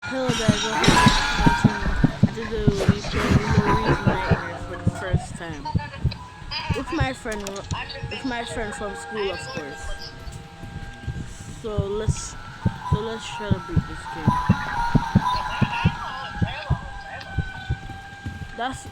Hello guys, welcome to the we play Louise Nightmare for the first time. With my friend from school, of course. So let's try to beat this game. That's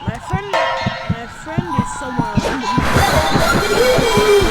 my friend is somewhere around the dude.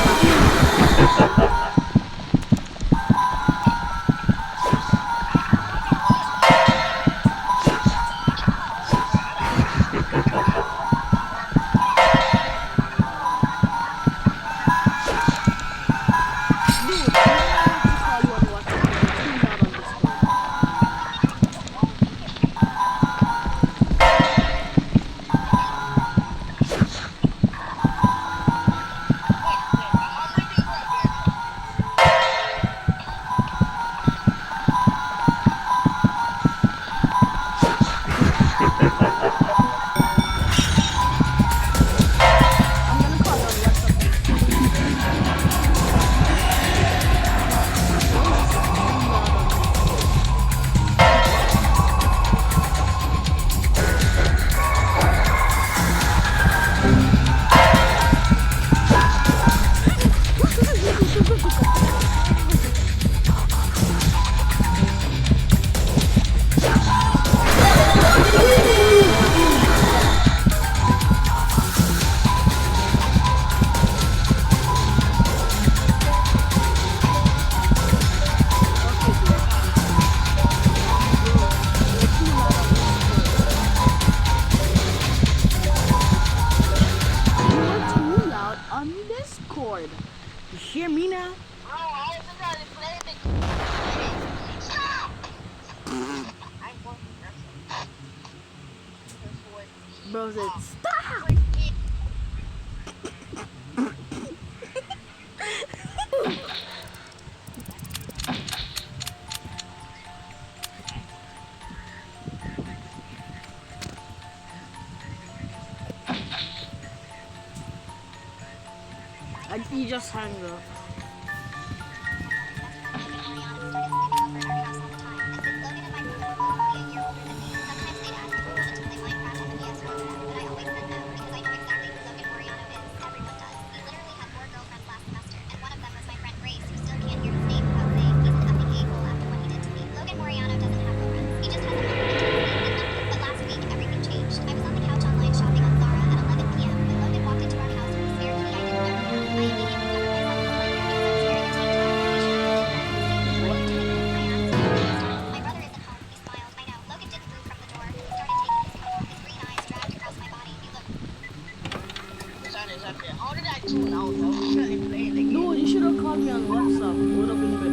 I'm gonna call you on WhatsApp. He's not on Discord. I'm gonna call you on WhatsApp. You're too loud on Discord. You hear me now? Bro, I haven't tried to play the Stop! I want Bro said, stop! And he just hung up. How did I tune out? I was trying to play the game. No, you should have called me on WhatsApp. It would have been better.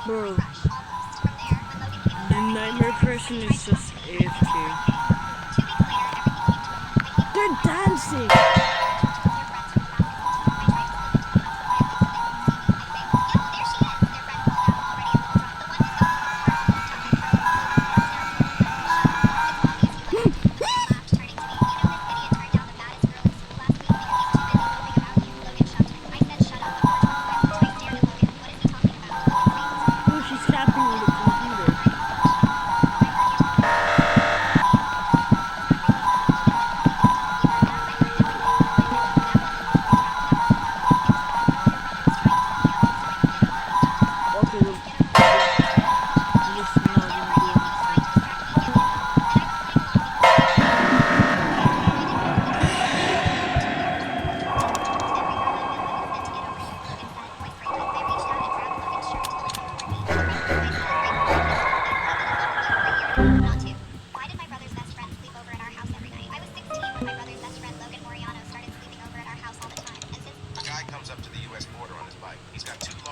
Bro, the nightmare person is just AFK. They're dancing!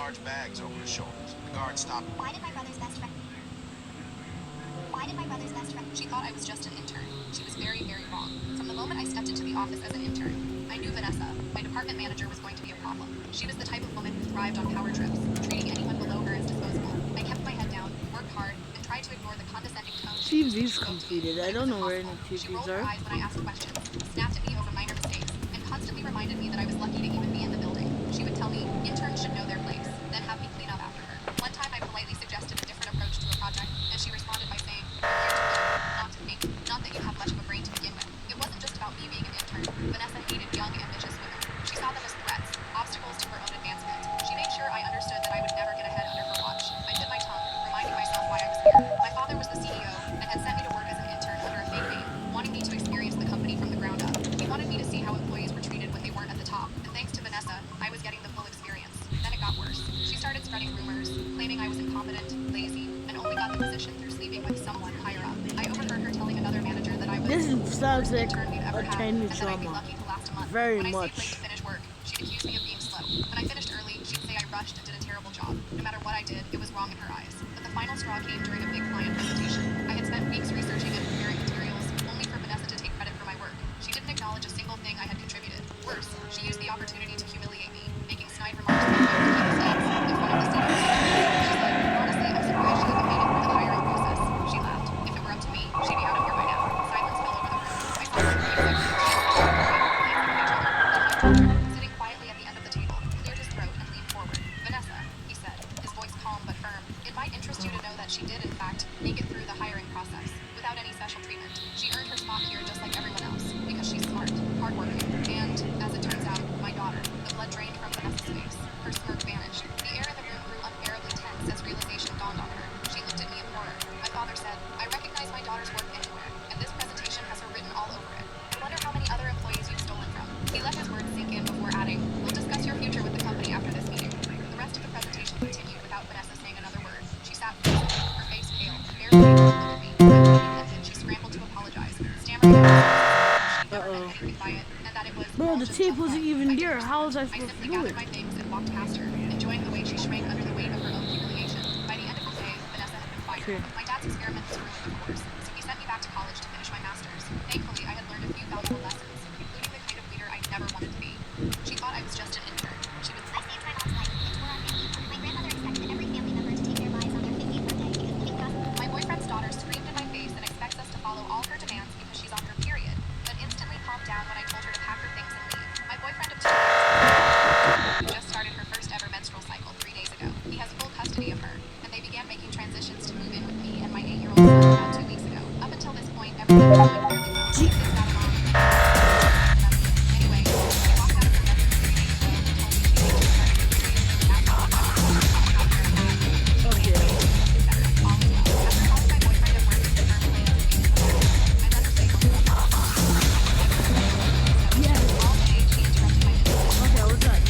large bags over his shoulders. The guard stopped. Why did my brother's best friend? She thought I was just an intern. She was very, very wrong. From the moment I stepped into the office as an intern, I knew Vanessa, my department manager, was going to be a problem. She was the type of woman who thrived on power trips, treating anyone below her as disposable. I kept my head down, worked hard, and tried to ignore the condescending tone. TV's completed. I don't know where any She rolled TVs her are. eyes when I asked questions, snapped at me over minor mistakes, and constantly reminded me that I was lucky to even be in the building. She would tell me interns should know their place, then have me clean up after her. One time I politely suggested a different approach to a project, and she responded by saying, not to think, not that you have much of a brain to begin with. It wasn't just about me being an intern. Vanessa hated young, ambitious women. She saw them as threats, obstacles to her own advancement. She made sure I understood that I would never get ahead under her watch. I bit my tongue, reminding myself why I was here. My father was the CEO and had sent me to work as an intern under a fake name, wanting me to experience the company from the ground up. He wanted me to see how employees were treated when they weren't at the top. And thanks to Vanessa, I was getting the full experience. Then it got worse. She started spreading rumors, claiming I was incompetent, lazy, and only got the position through sleeping with someone higher up. I overheard her telling another manager that I was This sounds the like intern we'd ever a had, tiny and that I'd be drama. lucky to last a month. Very When I much. stayed late to finish work, she'd accuse me of being slow. When I finished early, she'd say I rushed and did a terrible job. No matter what I did, it was wrong in her eyes. But the final straw came during a big client presentation. I had spent weeks researching and preparing materials, only for Vanessa to take credit for my work. She didn't acknowledge a single thing I had contributed. Worse, she used the opportunity to humiliate me, making snide remarks about my rookie mistakes in front of the senior executives. She said, honestly, I'm surprised you even made it through the hiring process. She laughed. If it were up to me, she'd be out of here by now. Silence fell over the room. I saw some of the executives sitting quietly at the end of the table, cleared his throat and leaned forward. Vanessa, he said, his voice calm but firm, it might interest you to know that she did, in fact, make it through the hiring process, without any special treatment. She earned her spot here just like everyone else, because she's smart, hardworking, and, as it turns out, my daughter. The blood drained from Vanessa's face. Her smirk vanished. The air in the room grew unbearably tense as realization dawned on her. She looked at me in horror. My father said, I recognize my daughter's work anywhere, and this presentation has her written all over it. I wonder how many other employees you've stolen from. He let his words sink in before adding, we'll discuss your future with the company after this meeting. The rest of the presentation continued without Vanessa saying another word. She sat frozen, her face pale, barely able to look at me. And then she scrambled to apologize, stammering out she never meant anything by it, and that it was Bro, all the just tape self-love. wasn't even I there. didn't How was I respond. supposed to simply do gathered it? my things and walked past her, enjoying the way she shrank under the weight of her own humiliation. By the end of the day, Vanessa had been fired. Okay. My dad's experiment was ruined, of course, so he sent me back to college to finish my master's. Thankfully, I had learned a few valuable lessons, including the kind of leader I never wanted to be. She thought I was just an intern. She would. I saved my mom's life and tore our family. My grandmother expected every family member to take their lives on their 50th birthday because moving past. My boyfriend's daughter screamed in my face and expects us to follow all her demands because she's on her period, but instantly calmed down when I told her to pack her things and leave. My boyfriend of 2 years just started her first ever menstrual cycle 3 days ago. He has full custody of her, and they began making transitions to move in with me and my 8-year-old son about 2 weeks ago. Up until this point, everything was going fairly well. Things got along. Anyway, she walked out of her bedroom 3 days ago and told me she thinks she's starting to period. Asked me if I was questions about how her and I were. She Okay. is better. All is well. After calling my boyfriend at work to confirm plans and meetings with her, I let her say one more thing. Yes. All day, she interrupted my business. Okay, what's that?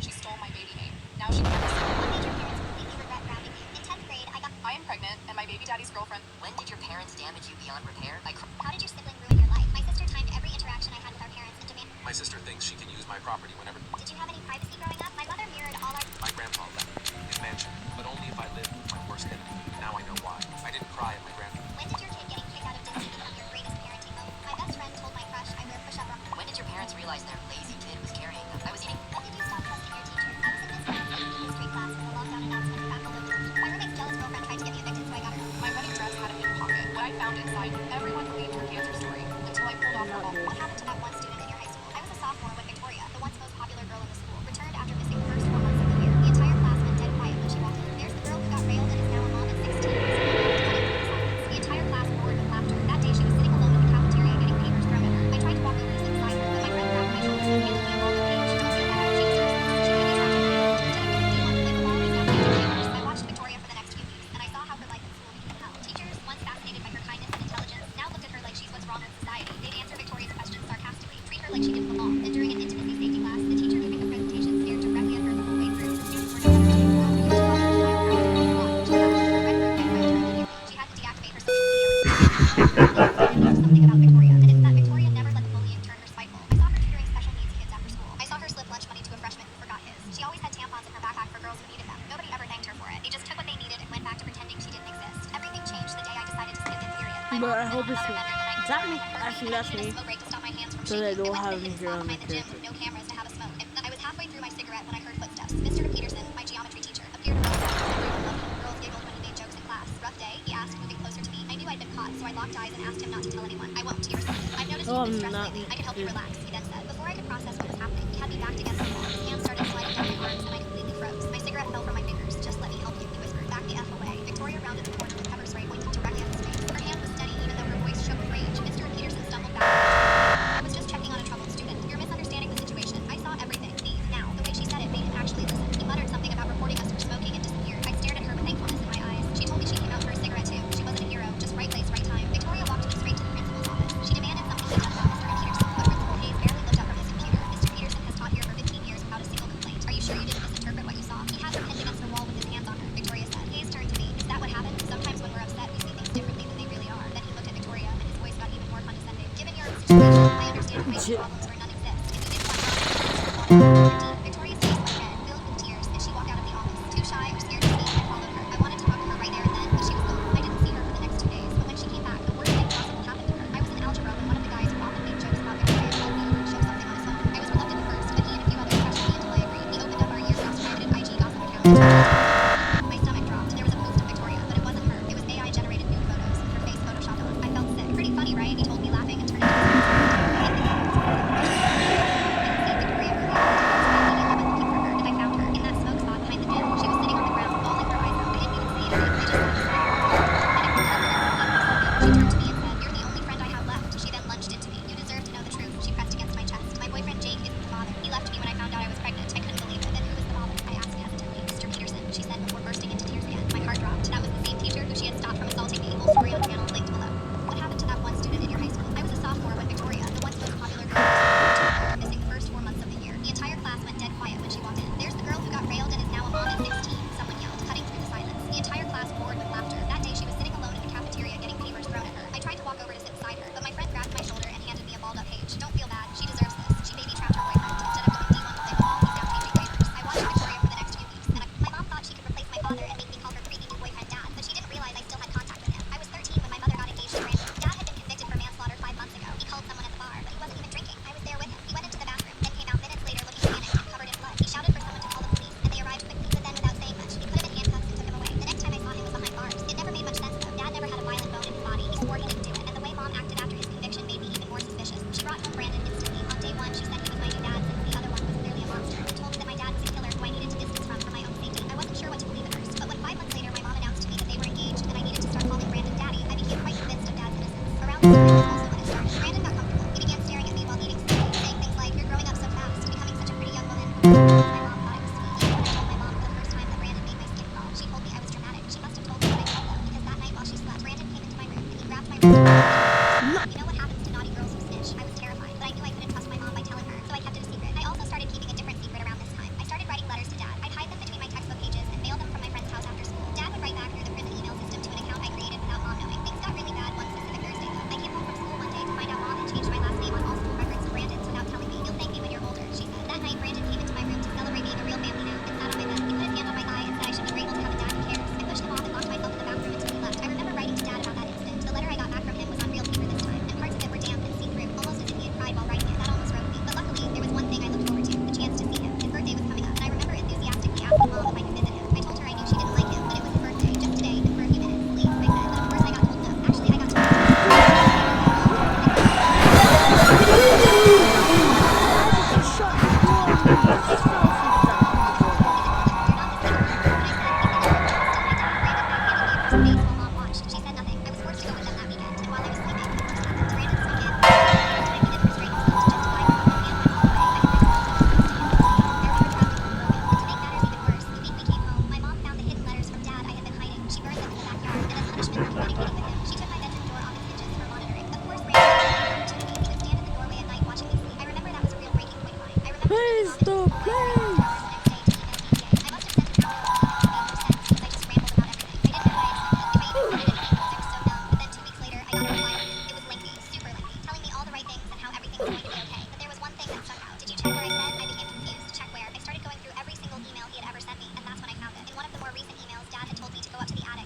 She stole my baby name. Now she can I am pregnant, and my baby daddy's girlfriend. When did your parents damage you beyond repair? How did your sibling ruin your life? My sister timed every interaction I had with our parents and demanded. My sister thinks she can use my property whenever. Did you have any privacy growing up? My mother mirrored all our. My grandpa left his mansion, but only if I lived with my worst enemy. Now I know why. I didn't cry at my grandpa. When did your kid getting kicked out of Disney become your greatest parenting moment? My best friend told my crush I wear push-up bra. When did your parents realize their lazy kid was carrying them? I was eating. When did you stop trusting your teacher? I was in Miss Brown's history class when the lockdown announcement for faculty. My roommate's jealous girlfriend tried to get me evicted, so I got her. My wedding dress had a hidden pocket. What I found inside, everyone believed her cancer story until I pulled off her wall. What happened to that one student in your high school? I was a sophomore when Victoria, the once most popular girl But I hope it's me. Is that me? Actually, that's me. So they don't have me here on the character. No cameras to have a smoke. I was halfway through my cigarette when I heard footsteps. Mr. Peterson, my geometry teacher, appeared around the corner. Everyone loved him. Girls giggled when he made jokes in class. Rough day? He asked, moving closer to me. I knew I'd been caught, so I locked eyes and asked him not to tell anyone. I won't, he responded. I've noticed you've been stressed lately. I can help you relax, he then said. Before I could process what was happening, he had me backed against the wall. His hands started sliding down my arms, and I completely froze. My cigarette fell from my fingers. Just let me help you, he whispered. Back the F away. Victoria rounded the corner with pepper spray pointing directly at his face. Her hand was steady, even though her voice shook with rage. Mr. Peterson stumbled back. I was just checking on a troubled student. You're misunderstanding the situation. I saw everything. Leave now. The way she said it made him actually listen. He muttered something about reporting us for smoking and disappeared. I stared at her with thankfulness in my eyes. She told me she came out for a cigarette too. She wasn't a hero, just right place, right time. Victoria walked me straight to the principal's office. She demanded something be done about Mr. Peterson. But Principal Hayes barely looked up from his computer. Mr. Peterson has taught here for 15 years without a single complaint. Are you sure you didn't misinterpret what you saw? He had her pinned against the wall with his hands on her. Victoria said. Hayes turned to me. Is that what happened? Sometimes when we're upset, we see things differently than they really are. Then he looked at Victoria, and his voice got even more condescending. Given your situation, I understand you may have problems where none exist. If you didn't want problems, Victoria's face went red, filled with tears, and she walked out of the office. Too shy or scared to speak, I followed her. I wanted to talk to her right there and then, but she was gone. I didn't see her for the next 2 days, but when she came back, the worst thing possible happened to her. I was in algebra when one of the guys who often made jokes about Victoria called me over to show something on his phone. I was reluctant at first, but he and a few others pressured me until I agreed. He opened up our yearbook's private IG gossip account. My stomach dropped. There was a post of Victoria, but it wasn't her. It was AI-generated nude photos with her face photoshopped on. I felt sick. Pretty funny, right? He told me, laughing and turning to me.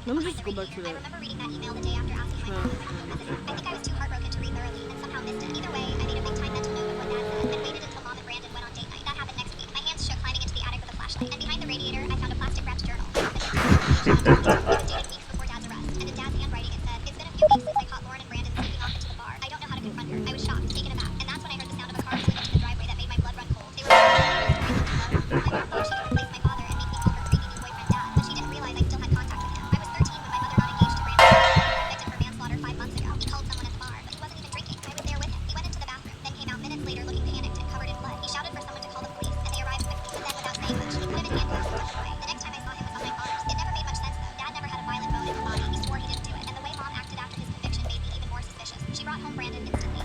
Let me just go back to I that. remember reading that email the day after asking my mom if I could go visit her. I think I was too heartbroken to read thoroughly and somehow missed it. Either way, I made a big time mental note of what Dad said and waited until Mom and Brandon went on date night. That happened next week. My hands shook climbing into the attic with a flashlight, and behind the radiator, I found a plastic-wrapped journal. Mom had written on the page that it was dated weeks before Dad's arrest, and in Dad's handwriting it said, "It's been a few weeks since I caught Lauren and Brandon sneaking off into the bar. I don't know how to confront her." I was shocked, taken aback, and that's when I heard the sound of a car pulling into the driveway that made my blood run cold. They were my mom thought she could replace my father and make me call her creepy new boyfriend Dad, but she didn't realize I still had contact with him. I was 13 when my mother got engaged to Brandon, convicted for manslaughter 5 months ago. He called someone at the bar, but he wasn't even drinking. I was there with him. He went into the bathroom, then came out minutes later looking panicked and covered in blood. He shouted for someone to call the police, and they arrived quickly, but then without saying much, he put him in handcuffs and took him away. The next time I saw him was behind bars. It never made much sense though. Dad never had a violent bone in his body. He swore he didn't do it, and the way Mom acted after his conviction made me even more suspicious. She brought home Brandon instantly,